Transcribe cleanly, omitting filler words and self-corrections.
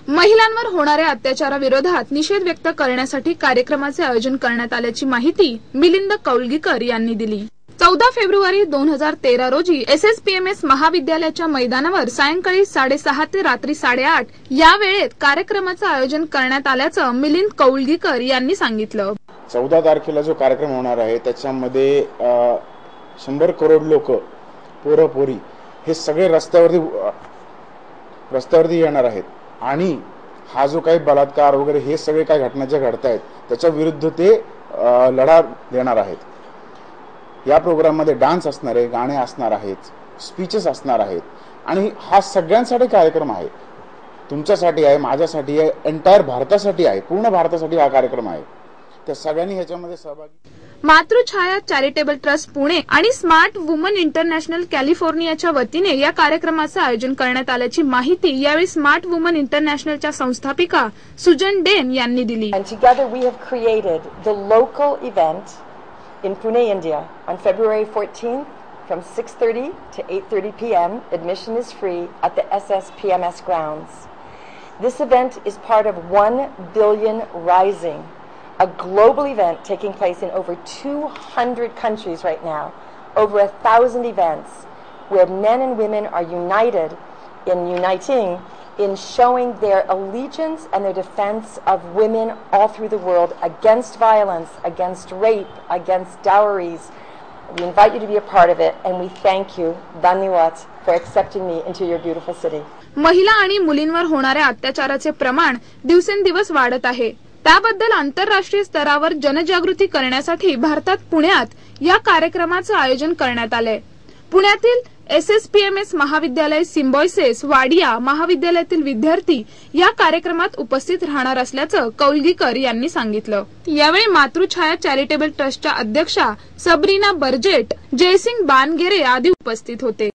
महिलांवर होणाऱ्या अत्याचाराविरोधात निषेध व्यक्त करण्यासाठी कार्यक्रमाचे आयोजन करण्यात आल्याची माहिती मिलिंद कौलगीकर यांनी दिली। 14 फेब्रुवारी 2013 रोजी SSPMS महाविद्यालयाच्या मैदानावर सायंकाळी 6:30 ते रात्री 8:30 या वेळेत कार्यक्रमाचे आयोजन करण्यात आल्याचं मिलिंद कौलगीकर यांनी सांगितलं। 14 तारखेला जो कार्यक्रम होणार आहे त्याच्यामध्ये 100 करोड लोक पोरं पोरी हे सगळे रस्त्यावरती येणार आहेत आणि हा जो काही बलात्कार वगैरे हे सगळे काही घटना ज्या घडतायत त्याच्या विरुद्ध ते लढा देणार आहेत। या प्रोग्राम मध्ये डान्स असणार आहे, गाणे असणार आहेत, स्पीचेस असणार आहेत आणि हा सगळ्यांसाठी कार्यक्रम आहे। तुमच्यासाठी आहे, माझ्यासाठी आहे, एंटायर भारतासाठी आहे, पूर्ण भारतासाठी हा कार्यक्रम आहे। त्या सगळ्यांनी ह्याच्यामध्ये सहभागी। मातृछाया चॅरिटेबल ट्रस्ट पुणे आणि स्मार्ट वुमन इंटरनॅशनल कॅलिफोर्नियाच्या वतीने या कार्यक्रमाचे आयोजन करण्यात आल्याची माहिती यावेळी स्मार्ट वुमन इंटरनॅशनलच्या संस्थापिका सुजन डेन यांनी दिली। And together we have created the local event in Pune, India on February 14th from 6:30 to 8:30 p.m. Admission is free at the SSPMS grounds. This event is part of 1 Billion Rising, a global event taking place in over 200 countries right now, over 1,000 events where men and women are uniting in showing their allegiance and their defense of women all through the world against violence, against rape, against dowries. We invite you to be a part of it and we thank you, Dhanyawad, for accepting me into your beautiful city. महिला आणि मुलींवर होणाऱ्या अत्याचाराचे प्रमाण दिवसेंदिवस वाढत आहे। त्याबद्दल आंतरराष्ट्रीय स्तरावर जनजागृती करण्यासाठी भारतात पुण्यात या कार्यक्रमाचे आयोजन करण्यात आले। पुण्यातील SSPMS महाविद्यालय सिम्बायोसिस वाडिया महाविद्यालयातील विद्यार्थी या कार्यक्रमात उपस्थित राहणार असल्याचं कौलगीकर यांनी सांगितलं। यावेळी मातृछाया चॅरिटेबल ट्रस्टच्या अध्यक्षा सबरीना बर्जेट, जयसिंग बानगेरे आदी उपस्थित होते।